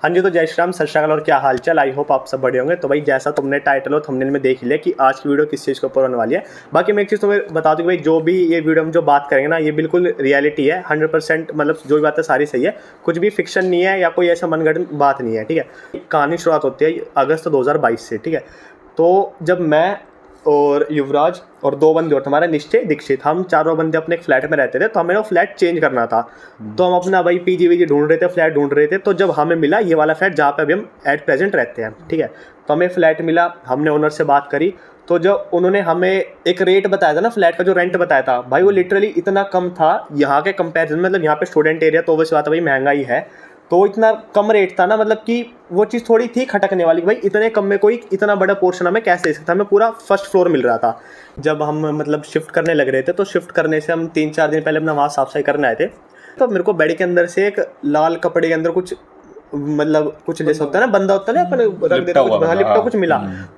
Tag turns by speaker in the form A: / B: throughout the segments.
A: हाँ जी, तो जय श्री राम, सत श्री अकाल और क्या हाल चाल। आई होप आप सब बढ़िया होंगे। तो भाई जैसा तुमने टाइटल और थंबनेल में देख लिया कि आज की वीडियो किस चीज़ के ऊपर होने वाली है। बाकी मैं एक चीज़ तुम्हें बता दूं कि भाई जो भी ये वीडियो में जो बात करेंगे ना, ये बिल्कुल रियलिटी है, 100%। मतलब जो भी बातें सारी सही है, कुछ भी फिक्शन नहीं है या कोई ऐसा मनगढ़ंत बात नहीं है, ठीक है। कहानी शुरुआत होती है अगस्त 2022 से, ठीक है। तो जब मैं और युवराज और दो बंदे और हमारे निश्चय दीक्षित, हम चारों बंदे अपने एक फ्लैट में रहते थे। तो हमें वो फ्लैट चेंज करना था, तो हम अपना भाई पीजी वीजी ढूंढ रहे थे, फ्लैट ढूंढ रहे थे। तो जब हमें मिला ये वाला फ्लैट जहाँ पे अभी हम एट प्रेजेंट रहते हैं, ठीक है। तो हमें फ्लैट मिला, हमने ओनर से बात करी। तो जब उन्होंने हमें एक रेट बताया था ना, फ्लैट का जो रेंट बताया था भाई, वो लिटरली इतना कम था यहाँ के कंपेरिजन में। मतलब यहाँ पे स्टूडेंट एरिया तो वैसे बात है भाई, महंगाई है, तो इतना कम रेट था ना, मतलब कि वो चीज़ थोड़ी थी खटकने वाली। भाई इतने कम में कोई इतना बड़ा पोर्शन हमें कैसे दे सकता। हमें पूरा फर्स्ट फ्लोर मिल रहा था। जब हम मतलब शिफ्ट करने लग रहे थे, तो शिफ्ट करने से हम 3-4 दिन पहले अपना वहाँ साफ सफाई करने आए थे। तो मेरे को बेड के अंदर से एक लाल कपड़े के अंदर कुछ, मतलब कुछ जैसा होता है ना, बंदा होता है ना, अपने रख देता कुछ, लिपटा कुछ मिला।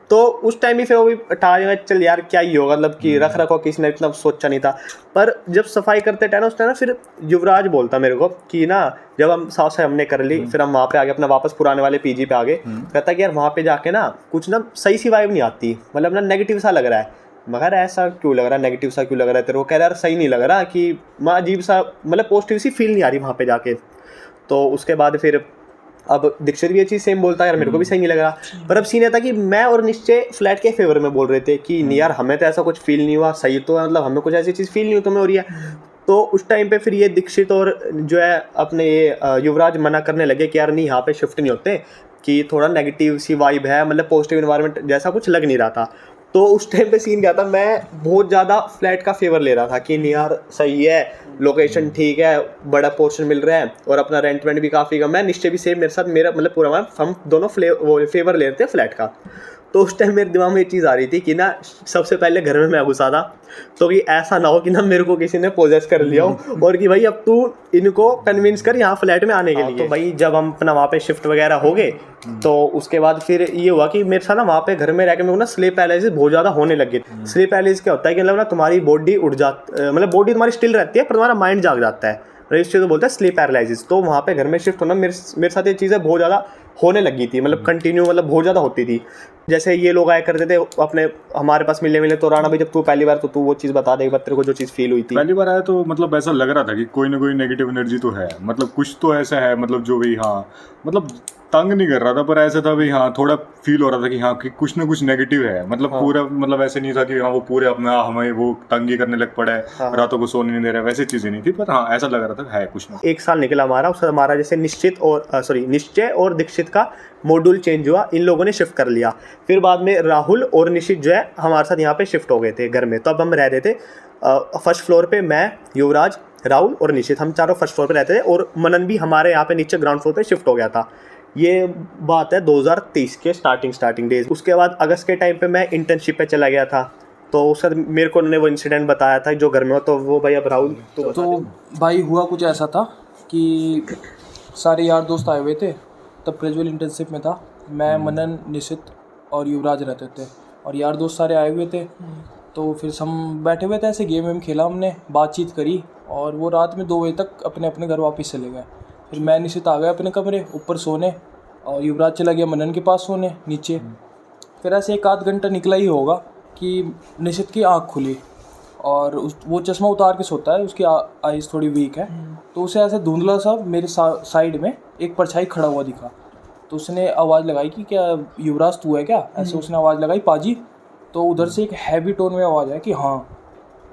A: तो उस टाइम ही फिर वो भी हटा, चल यार क्या ही होगा, मतलब कि रख रखो, किसी ने इतना सोचा नहीं था। पर जब सफाई करते टाइम उस टाइम ना, फिर युवराज बोलता मेरे को कि ना, जब हम साफ सफाई हमने कर ली, फिर हम वहाँ पे आगे अपना वापस पुराने वाले पीजी पे आ गए। कहता कि यार वहाँ पे जाके ना कुछ ना सही सी वाइब नहीं आती, मतलब ना नेगेटिव सा लग रहा है। मगर ऐसा क्यों लग रहा है, नेगेटिव सा क्यों लग रहा है तेरे को? कह रहा यार सही नहीं लग रहा, कि मैं अजीब सा, मतलब पॉजिटिव सी फील नहीं आ रही वहाँ पे जाके। तो उसके बाद फिर अब दीक्षित भी ये चीज़ सेम बोलता है, यार मेरे को भी सही नहीं लग रहा। पर अब सीन ये था कि मैं और निश्चय फ्लैट के फेवर में बोल रहे थे कि नहीं यार, हमें तो ऐसा कुछ फील नहीं हुआ, सही तो मतलब हमें कुछ ऐसी चीज़ फील नहीं हुई, तुम्हें हो रही है। तो उस टाइम पे फिर ये दीक्षित और जो है अपने ये युवराज मना करने लगे कि यार नहीं, यहाँ पे शिफ्ट नहीं होते, कि थोड़ा नेगेटिव सी वाइब है, मतलब पॉजिटिव इन्वायरमेंट जैसा कुछ लग नहीं रहा था। तो उस टाइम पे सीन क्या था, मैं बहुत ज़्यादा फ्लैट का फेवर ले रहा था कि नहीं यार सही है, लोकेशन ठीक है, बड़ा पोर्शन मिल रहा है और अपना रेंट वेंट भी काफ़ी कम है। निश्चय भी सेम मेरे साथ, मेरा मतलब पूरा हम दोनों फेवर ले रहे थे फ्लैट का। तो उस टाइम मेरे दिमाग में ये चीज़ आ रही थी कि ना, सबसे पहले घर में मैं घुसा था, तो कि ऐसा ना हो कि ना मेरे को किसी ने पोजेस कर लिया हो और कि भाई अब तू इनको कन्विंस कर यहाँ फ्लैट में आने के लिए। तो भाई जब हम अपना वहाँ पे शिफ्ट वगैरह हो गए, तो उसके बाद फिर ये हुआ कि मेरे साथ ना वहाँ पे घर में रह के मेरे को ना स्लीप पैरालिसिस बहुत ज़्यादा होने लगे। स्लीप पैरालिसिस क्या होता है कि मतलब ना तुम्हारी बॉडी उठ जाती, मतलब बॉडी तुम्हारी स्टिल रहती है पर तुम्हारा माइंड जाग जाता है, इस चीज़ को बोलते हैं स्लीप पैरालिसिस। तो वहाँ पे घर में शिफ्ट होना मेरे साथ ये चीज़ें बहुत ज़्यादा होने लगी थी, मतलब कंटिन्यू, मतलब बहुत ज़्यादा होती थी। जैसे ये लोग आया करते थे अपने हमारे पास मिलने, तो राणा भाई जब तू पहली बार, तो तू वो चीज़ बता दे एक बार, तेरे को जो चीज़ फील हुई थी
B: पहली बार आया। तो मतलब ऐसा लग रहा था कि कोई ना कोई नेगेटिव एनर्जी तो है, मतलब कुछ तो ऐसा है, मतलब जो भी, हाँ मतलब तंग नहीं कर रहा था, पर ऐसा था भी हाँ, थोड़ा फील हो रहा था कि हाँ, कि कुछ ना कुछ नेगेटिव है। मतलब
A: हाँ।
B: पूरा, मतलब ऐसे नहीं था कि हाँ वो पूरे अपना हमें वो तंगी करने लग पड़ा है,
A: हाँ।
B: रातों को सोने नहीं दे रहा है, वैसी चीज़ें नहीं थी। पर हाँ, ऐसा लग रहा था है कुछ ना।
A: 1 साल निकला हमारा, उससे हमारा जैसे निश्चय और दीक्षित का मॉड्यूल चेंज हुआ, इन लोगों ने शिफ्ट कर लिया। फिर बाद में राहुल और निशित जो है हमारे साथ यहाँ पे शिफ्ट हो गए थे घर में। तो अब हम रह रहे थे फर्स्ट फ्लोर पे, मैं, युवराज, राहुल और निशित, हम चारों फर्स्ट फ्लोर पे रहते थे। और मनन भी हमारे यहाँ पे नीचे ग्राउंड फ्लोर पे शिफ्ट हो गया था। ये बात है 2023 के स्टार्टिंग डेज। उसके बाद अगस्त के टाइम पे मैं इंटर्नशिप पे चला गया था। तो उस वक्त मेरे को उन्होंने वो इंसिडेंट बताया था जो घर में हो। तो वो भाई अब राहुल
C: तो भाई हुआ कुछ ऐसा था कि सारे यार दोस्त आए हुए थे, तब ग्रेजुअल इंटर्नशिप में था। मैं, मनन, निशित और युवराज रहते थे और यार दोस्त सारे आए हुए थे। तो फिर हम बैठे हुए थे, ऐसे गेम वेम खेला हमने, बातचीत करी और वो रात में 2 बजे तक अपने अपने घर वापस चले गए। फिर मैं, निशित आ गए अपने कमरे ऊपर सोने और युवराज चला गया मनन के पास सोने नीचे। फिर ऐसे 1 आध घंटा निकला ही होगा कि निशित की आँख खुली और वो चश्मा उतार के सोता है, उसकी आइज़ थोड़ी वीक है। तो उसे ऐसे धुंधला सा मेरे साइड में एक परछाई खड़ा हुआ दिखा। तो उसने आवाज़ लगाई कि क्या युवराज तू है क्या, ऐसे उसने आवाज़ लगाई, पाजी। तो उधर से एक हैवी टोन में आवाज़ है कि हाँ,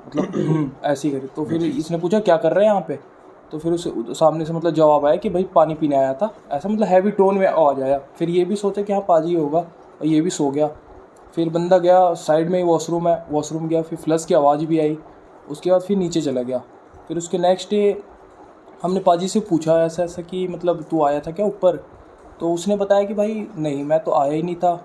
C: मतलब ऐसी करी। तो फिर इसने पूछा क्या कर रहे हैं यहाँ पे। तो फिर उसे सामने से मतलब जवाब आया कि भाई पानी पीने आया था, ऐसा मतलब हैवी टोन में आवाज़ आया। फिर ये भी सोचा कि हाँ पाजी होगा और ये भी सो गया। फिर बंदा गया, साइड में ही वॉशरूम है, वॉशरूम गया, फिर फ्लश की आवाज़ भी आई। उसके बाद फिर नीचे चला गया। फिर उसके नेक्स्ट डे हमने पाजी से पूछा ऐसा ऐसा कि मतलब तू आया था क्या ऊपर। तो उसने बताया कि भाई नहीं, मैं तो आया ही नहीं था।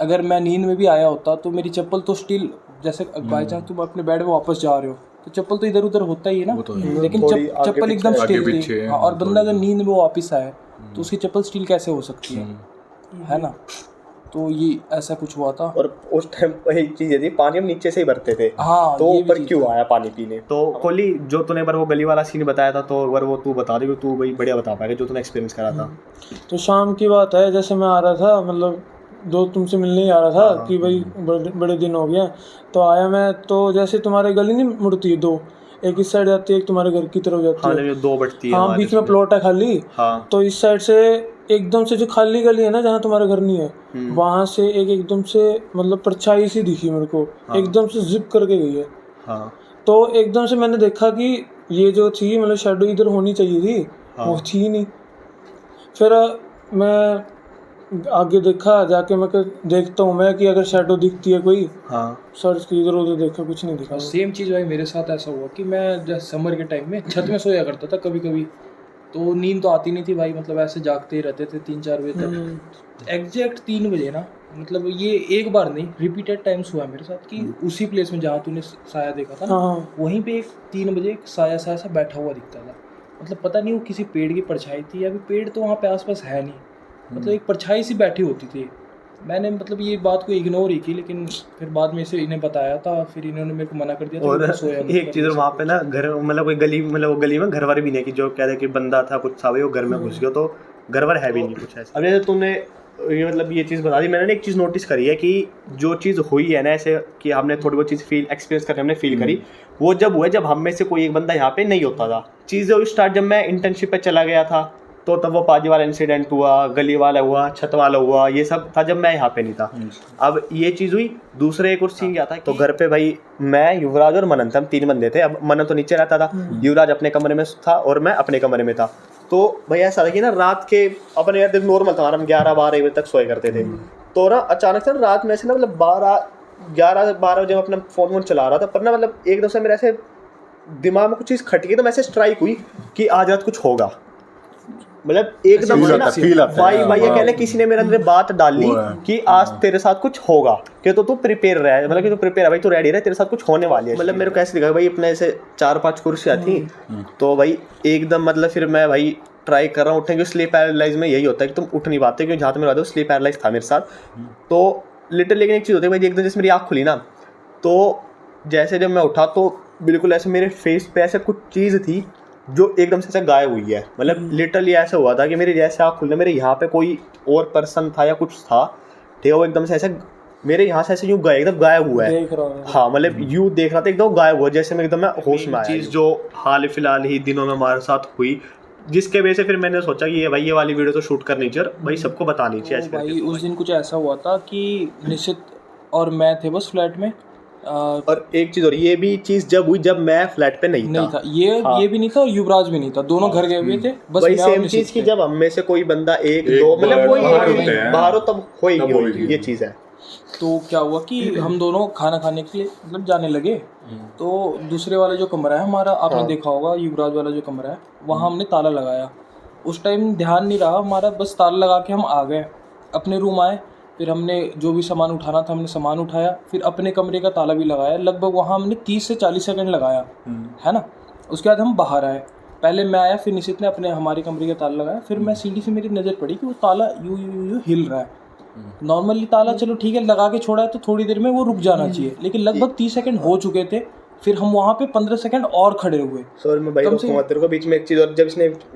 C: अगर मैं नींद में भी आया होता तो मेरी चप्पल तो स्टिल, जैसे बाई चांस तुम अपने बेड में वापस जा रहे हो तो चप्पल तो इधर उधर होता ही है ना, लेकिन चप्पल एकदम स्टिल थी। हाँ, और बंदा अगर नींद में वापस आए तो उसकी चप्पल स्टिल कैसे हो सकती है ना। तो ये ऐसा कुछ हुआ था।
A: और उस टाइम वही चीज़ थी, पानी हम नीचे से ही भरते थे,
C: हाँ,
A: तो
C: ये भी
A: ऊपर
C: चीज़
A: क्यों आया पानी पीने। तो कोहली, जो तूने एक बार वो गली वाला सीन बताया था, तो एक बार वो तू बता दे, तू भाई बढ़िया बता पाएगा जो तूने एक्सपीरियंस करा था।
D: तो शाम की बात है, जैसे मैं आ रहा था, मतलब दोस्त तुमसे मिलने ही आ रहा था कि भाई बड़े दिन हो गए, तो आया मैं, तो जैसे तुम्हारे गली नहीं मुड़ती है दो, एक इस साइड जाती है, एक तुम्हारे घर की तरफ जाती
A: हाँ,
D: है,
A: जो दो बढ़ती है
D: हाँ,
A: हमारे
D: बीच में
A: इसमें।
D: प्लॉट है खाली।
A: हाँ,
D: तो इस साइड से एकदम से जो खाली गली है ना, जहाँ तुम्हारा घर नहीं है, वहां से एकदम से मतलब परछाई सी दिखी मेरे को, एकदम से जिप करके गई है।
A: हाँ,
D: तो एकदम से मैंने देखा कि ये जो थी, मतलब शेडो इधर होनी चाहिए थी, वो थी नहीं। फिर मैं आगे देखा, जाके मैं देखता हूँ मैं कि अगर शेडो दिखती है कोई,
A: हाँ,
D: सर्च की, इधर उधर देखा, कुछ नहीं दिखा।
C: सेम चीज़ भाई मेरे साथ ऐसा हुआ कि मैं जैसे समर के टाइम में छत में सोया करता था कभी कभी, तो नींद तो आती नहीं थी भाई, मतलब ऐसे जागते ही रहते थे 3-4 बजे तक। एग्जैक्ट 3 बजे ना, मतलब ये एक बार नहीं, रिपीटेड टाइम्स हुआ मेरे साथ कि उसी प्लेस में जहाँ तूने साया देखा था ना,
D: हाँ,
C: वहीं पे एक 3 बजे एक साया साया सा बैठा हुआ दिखता था। मतलब पता नहीं वो किसी पेड़ की परछाई थी या फिर पेड़ तो वहाँ पे आसपास है नहीं, मतलब एक परछाई सी बैठी होती थी। मैंने मतलब ये बात को इग्नोर ही की, लेकिन फिर बाद में इसे इन्हें बताया था, फिर इन्होंने मेरे को मना कर दिया था।
A: और
C: मैं सोया
A: एक चीज़ वहाँ पे ना, घर मतलब कोई गली, मतलब वो गली में घर वाले भी नहीं, कि जो कहते हैं कि बंदा था कुछ था भाई, वो घर में घुस गया, तो घर वाले है भी नहीं कुछ ऐसा। अब जैसे तूने ये मतलब ये चीज़ बता दी, मैंने एक चीज़ नोटिस करी है कि जो चीज़ हुई है ना, ऐसे कि हमने थोड़ी बहुत चीज़ फील एक्सपीरियंस करके हमने फील करी, वो जब हुआ जब हम में से कोई एक बंदा यहाँ पे नहीं होता था। चीज़ें स्टार्ट जब मैं इंटर्नशिप पे चला गया था, तो तब वो पाजी वाला इंसिडेंट हुआ, गली वाला हुआ, छत वाला हुआ, ये सब था जब मैं यहाँ पे नहीं था। अब ये चीज़ हुई, दूसरे एक और सीन क्या था, तो घर पे भाई मैं, युवराज और मनन थे, हम 3 बंदे थे। अब मनन तो नीचे रहता था, युवराज अपने कमरे में था और मैं अपने कमरे में था। तो भाई ऐसा था कि ना, रात के अपने यार नॉर्मल था, हम 11-12 बजे तक सोए करते थे। तो ना अचानक से रात में से ना, मतलब 11-12 बजे मैं अपना फ़ोन चला रहा था, पर ना मतलब एकदम से मेरे ऐसे दिमाग में कुछ चीज़ खटकी, तो मैं ऐसे स्ट्राइक हुई कि आज रात कुछ होगा। मतलब एकदम से ना भाई ये कह ले, किसी ने मेरे अंदर बात डाल ली कि आज तेरे साथ कुछ होगा, कि तो तू प्रिपेयर रह, मतलब कि तू प्रिपेयर है भाई, तू रेडी रह, तेरे साथ कुछ होने वाली है। मतलब मेरे को कैसे दिखा भाई, अपने ऐसे 4-5 कुर्सियाँ थी, तो भाई एकदम मतलब फिर मैं भाई ट्राई कर रहा हूँ उठने, क्योंकि स्लीप पैरालाइज में यही होता है कि तुम उठ नहीं पाते, क्योंकि जहाँ तुम्हें स्लीप पैरालाइज था मेरे साथ। तो लिटिल, लेकिन एक चीज़ होती है भाई, एकदम जैसे मेरी आँख खुली ना, तो जैसे जब मैं उठा तो बिल्कुल ऐसे मेरे फेस पे ऐसे कुछ चीज़ थी जो एकदम से गायब हुई है। मतलब लिटरली ऐसा हुआ था कि मेरी जैसे आँख खुलने, मेरे यहाँ पे कोई और पर्सन था या कुछ था, ठीक है, वो एकदम से ऐसे मेरे यहाँ से ऐसे यूँ गए, एकदम गायब हुआ है। हाँ, मतलब यूँ देख रहा था, एकदम गायब हुआ, जैसे मैं एकदम मैं होश में आया। चीज़ जो हाल फिलहाल ही दिनों में हमारे साथ हुई, जिसके वजह से फिर मैंने सोचा कि ये भाई ये वाली वीडियो तो शूट करनी चाहिए, भाई सबको बतानी चाहिए।
C: भाई उस दिन कुछ ऐसा हुआ था कि निशित और मैं थे बस फ्लैट में,
A: और एक चीज़ और, ये भी चीज़ जब हुई जब मैं फ्लैट पे नहीं था।
C: ये भी नहीं था और युवराज भी नहीं था, दोनों घर गए हुए थे। बस
A: वही सेम चीज़ की जब हम में से कोई बंदा एक दो मतलब कोई बाहर हो तब होएगी ये चीज़ है।
C: तो क्या हुआ कि हम दोनों खाना खाने के लिए मतलब जाने लगे, तो दूसरे वाला जो कमरा है हमारा, आपने देखा होगा, युवराज वाला जो कमरा है, वहाँ हमने ताला लगाया। उस टाइम ध्यान नहीं रहा हमारा, बस ताला लगा के हम आ गए, अपने रूम आए, फिर हमने जो भी सामान उठाना था हमने सामान उठाया, फिर अपने कमरे का ताला भी लगाया। लगभग वहाँ हमने 30 से 40 सेकंड लगाया, है ना। उसके बाद हम बाहर आए, पहले मैं आया, फिर निशित ने अपने हमारे कमरे का ताला लगाया। फिर मैं सीढ़ी से मेरी नज़र पड़ी कि वो ताला यूँ हिल रहा है। नॉर्मली ताला चलो ठीक है लगा के छोड़ा है तो थोड़ी देर में वो रुक जाना चाहिए, लेकिन लगभग 30 सेकंड हो चुके थे। फिर हम वहाँ पे 15 सेकंड और खड़े हुए।
A: सॉरी मैं भाई रोकूंगा तेरे को बीच में एक चीज़, और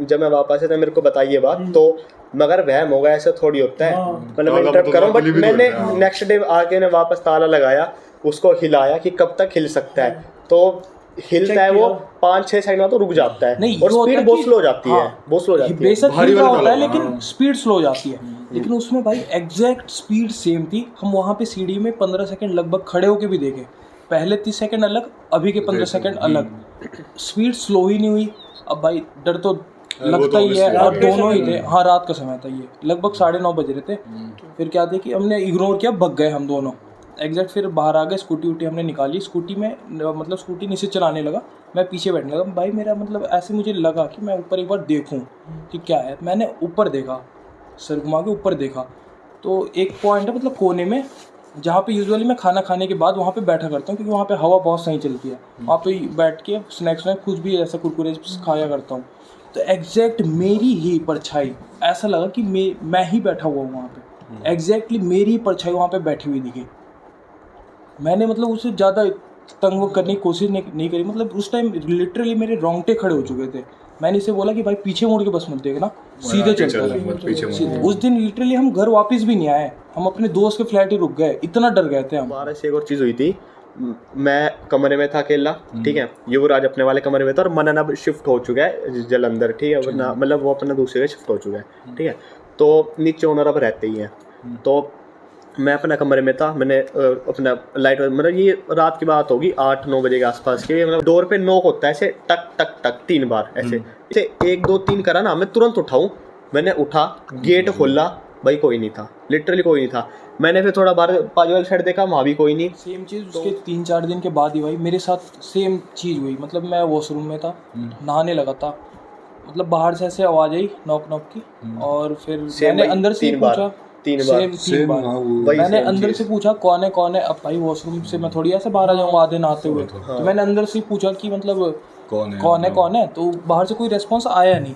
A: जब मैं वापस आया था मेरे को बताइए बात, तो मगर वहम होगा, ऐसा थोड़ी होता है, मतलब मैं इंटरप्ट कर रहा हूँ, बट मैंने नेक्स्ट डे आके वापस ताला लगाया, उसको हिलाया कि कब तक हिल सकता है, तो हिलता है वो 5-6 सेकंड में तो रुक जाता है, और स्पीड बहुत स्लो हो जाती है, बहुत स्लो हो जाती है।
C: बेशक हिल रहा होता है लेकिन स्पीड स्लो हो जाती है। लेकिन उसमें भाई एग्जैक्ट स्पीड सेम थी। हम वहाँ पे सीढ़ी में 15 सेकंड लगभग खड़े होके भी देखे, पहले 30 सेकंड अलग, अभी के 15 सेकंड अलग, स्पीड स्लो ही नहीं हुई। अब भाई डर तो लगता ही है, और दोनों ही थे। हाँ, रात का समय था, ये लगभग 9:30 बज रहे थे। फिर क्या थे कि हमने इग्नोर किया, भग गए हम दोनों एग्जैक्ट। फिर बाहर आ गए, स्कूटी वूटी हमने निकाली, स्कूटी में मतलब स्कूटी निशित चलाने लगा, मैं पीछे बैठने लगा। भाई मेरा मतलब ऐसे मुझे लगा कि मैं ऊपर एक बार देखूं कि क्या है। मैंने ऊपर देखा, सर घुमा के ऊपर देखा, तो एक पॉइंट है मतलब कोने में, जहाँ पे यूजुअली मैं खाना खाने के बाद वहाँ पे बैठा करता हूँ, क्योंकि वहाँ पे हवा बहुत सही चलती है। वहाँ पे बैठ के स्नैक्स कुछ भी ऐसा कुरकुरे खाया करता हूँ। तो एग्जैक्ट मेरी ही परछाई, ऐसा लगा कि मैं ही बैठा हुआ हूँ वहाँ पे। एग्जैक्टली मेरी परछाई वहाँ पे बैठी हुई दिखी। मैंने मतलब उससे ज़्यादा तंग करने की कोशिश नहीं करी, मतलब उस टाइम लिटरली मेरे रोंगटे खड़े हो चुके थे। मैंने इसे बोला कि भाई पीछे मुड़ के बस मत देखना, सीधे चलता रहे। उस दिन लिटरली हम घर वापस भी नहीं आए, हम अपने दोस्त के फ्लैट ही रुक गए, इतना डर गए थे हम।
A: हमारे से एक और चीज़ हुई थी, मैं कमरे में था अकेला, ठीक है, युवराज अपने वाले कमरे में था और मनन अब शिफ्ट हो चुका है जलंधर, ठीक है, वरना मतलब वो अपना दूसरे शिफ्ट हो चुका है, ठीक है। तो नीचे ओनर अब रहते ही हैं, तो मैं अपना कमरे में था, मैंने अपना लाइट, मतलब ये रात की बात होगी 8-9 बजे के आसपास के, मतलब डोर पे नॉक होता है ऐसे टक टक टक 3 बार ऐसे 1 2 3 करा ना, मैं तुरंत उठाऊं, मैंने उठा, गेट खोला, भाई कोई नहीं था, लिटरली कोई नहीं था। मैंने फिर थोड़ा बाहर बाजू वाली साइड देखा, वहाँ भी कोई नहीं।
C: सेम चीज़ उसके 3-4 दिन के बाद ही भाई मेरे साथ सेम चीज़ हुई। मतलब मैं वॉशरूम में था, नहाने लगा था, मतलब बाहर से ऐसे आवाज़ आई नॉक नॉक की, और फिर मैंने अंदर से पूछा,
A: 3 बार
C: मैंने अंदर से पूछा कौन है। अब भाई वॉशरूम से मैं थोड़ी ऐसे बाहर आ जाऊँगा आधे नहाते हुए, तो मैंने अंदर से पूछा कि मतलब कौन है, तो बाहर से कोई रेस्पॉन्स आया नहीं।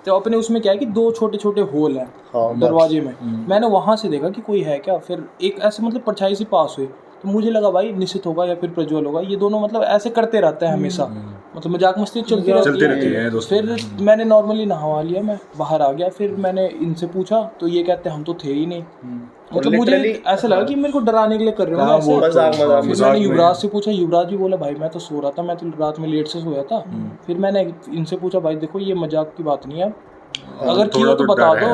C: तो अपने उसमें क्या है कि 2 छोटे छोटे होल हैं दरवाजे में, मैंने वहाँ से देखा कि कोई है क्या। फिर एक ऐसे मतलब परछाई से पास हुई, तो मुझे लगा भाई निश्चित होगा या फिर प्रज्वल होगा, ये दोनों मतलब ऐसे करते रहते हैं हमेशा, मतलब मजाक मस्ती चलती रहती है। फिर मैंने नॉर्मली नहवा लिया, मैं बाहर आ गया, फिर मैंने इनसे पूछा तो ये कहते हम तो थे ही नहीं। मतलब मुझे ऐसा लगा कि मेरे को डराने के लिए कर रहे हो ऐसे। फिर मैंने युवराज से पूछा, युवराज भी बोला भाई मैं तो सो रहा था, मैं तो रात में लेट से सोया था। फिर मैंने इनसे पूछा भाई देखो ये मजाक की बात नहीं है, अगर किया तो बता दो,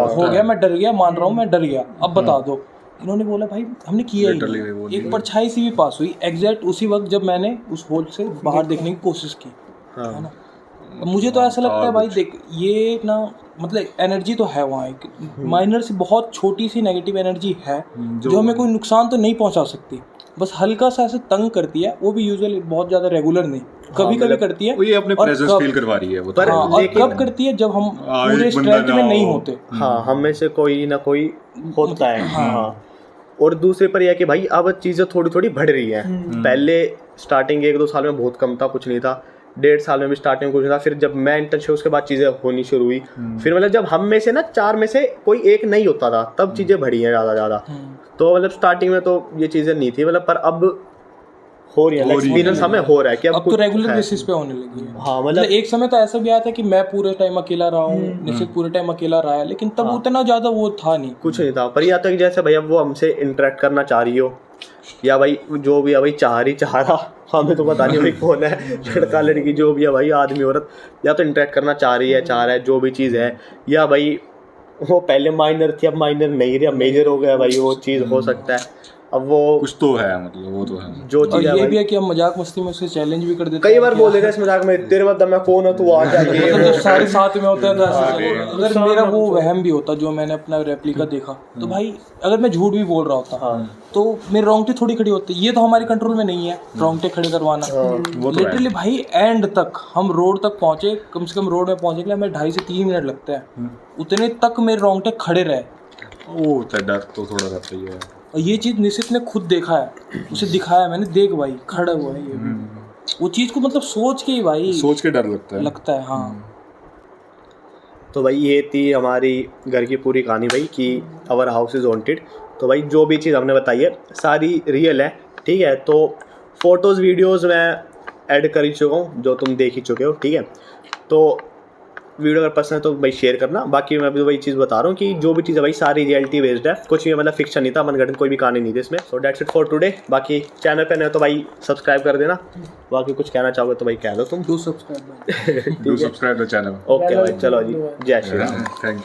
C: हो गया मैं डर गया, मान रहा हूँ मैं डर गया, अब बता दो। इन्होंने बोला भाई हमने किया ही नहीं। एक परछाई सी भी पास हुई एग्जैक्ट उसी वक्त जब मैंने उस होल से बाहर देखने की कोशिश की, है ना। मुझे तो ऐसा लगता है भाई देख, ये ना मतलब एनर्जी तो है वहाँ, एक माइनर सी बहुत छोटी सी नेगेटिव एनर्जी है जो हमें कोई नुकसान तो नहीं पहुँचा सकती, बस हल्का सा ऐसे तंग करती है। वो भी यूजुअली बहुत ज़्यादा रेगुलर नहीं, कभी कभी करती है,
B: वो ये अपने प्रेजेंस फील करवा रही है वो।
A: पर
C: और कब करती है जब हम पूरे स्ट्रेंथ में नहीं होते।
A: हाँ, हम में से कोई ना कोई होता है। हाँ, और दूसरे पर यह कि भाई अब चीज़ें थोड़ी थोड़ी बढ़ रही हैं। पहले स्टार्टिंग 1-2 साल में बहुत कम था, कुछ नहीं था, 1.5 साल में भी स्टार्टिंग में कुछ नहीं था। फिर जब मैं इंटर्नशिप उसके बाद चीज़ें होनी शुरू हुई, फिर मतलब जब हम में से ना 4 में से कोई एक नहीं होता था, तब चीज़ें बढ़ी हैं ज़्यादा। तो मतलब स्टार्टिंग में तो ये चीज़ें नहीं थी, मतलब पर अब हो रही है, एक्सपीरियंस हमें हो रहा है कि
C: अब तो रेगुलर बेसिस पे होने लगी है।
A: हाँ, मतलब
C: एक समय तो ऐसा भी आया था कि मैं पूरे टाइम अकेला रहा हूँ, निश्चित पूरे टाइम अकेला रहा है, लेकिन तब उतना ज़्यादा वो था नहीं,
A: कुछ नहीं था। पर या तो जैसे भैया वो हमसे इंटरेक्ट करना चाह रही हो, या भाई जो भी है भाई चाह रहा, हमें तो पता नहीं भाई कौन है, लड़का लड़की जो भी है भाई, आदमी औरत, या तो इंटरेक्ट करना चाह रहा है जो भी चीज़ है, या भाई वो पहले माइनर थी अब माइनर नहीं रही, अब मेजर हो गया भाई, वो चीज़ हो सकता है। अब वो
B: कुछ तो है, मतलब वो तो है
A: जो चीज़
C: है। ये भी है कि हम मजाक मस्ती में उससे चैलेंज भी कर देते
A: कई बार बोल देते हैं इस मजाक में, तेरे बाद मैं कौन हूँ तू आ जाइए,
C: तो सारे साथ में होता है। अगर मेरा वो वहम भी होता जो मैंने अपना रेप्लिका देखा, तो भाई अगर मैं झूठ भी बोल रहा होता तो मेरे रोंगटे थोड़ी खड़ी होती। ये तो हमारे कंट्रोल में नहीं है रोंगटे खड़े करवाना। लिटरली भाई एंड तक हम रोड तक पहुंचे, कम से कम रोड में पहुंचने के लिए हमें 2.5 से 3 मिनट लगते हैं, उतने तक मेरे रोंगटे खड़े रहे।
B: वो डर तो थोड़ा रहता ही है।
C: और ये चीज़ निश्चित ने खुद देखा है, उसे दिखाया मैंने, देख भाई खड़ा हुआ है ये, वो चीज़ को मतलब सोच के ही भाई
B: सोच के डर लगता है।
C: हाँ।
A: तो भाई ये थी हमारी घर की पूरी कहानी भाई कि आवर हाउस इज़ हॉन्टेड। तो भाई जो भी चीज़ हमने बताई है सारी रियल है, ठीक है। तो फोटोज़ वीडियोज़ मैं ऐड कर ही चुका हूँ, जो तुम देख ही चुके हो, ठीक है। तो वीडियो अगर पसंद है तो भाई शेयर करना। बाकी मैं भी वही चीज़ बता रहा हूँ कि जो भी चीज़ है भाई सारी रियलिटी बेस्ड है, कुछ भी मतलब फिक्शन नहीं था, मनगढ़ंत कोई भी कहानी नहीं थी इसमें। So that's it for today. बाकी चैनल पे नए तो भाई सब्सक्राइब कर देना, बाकी कुछ कहना चाहोगे तो भाई कह दो तुम।
C: Do subscribe
B: the channel.
A: Okay भाई, चलो जी, जय श्री राम।
B: Thank you.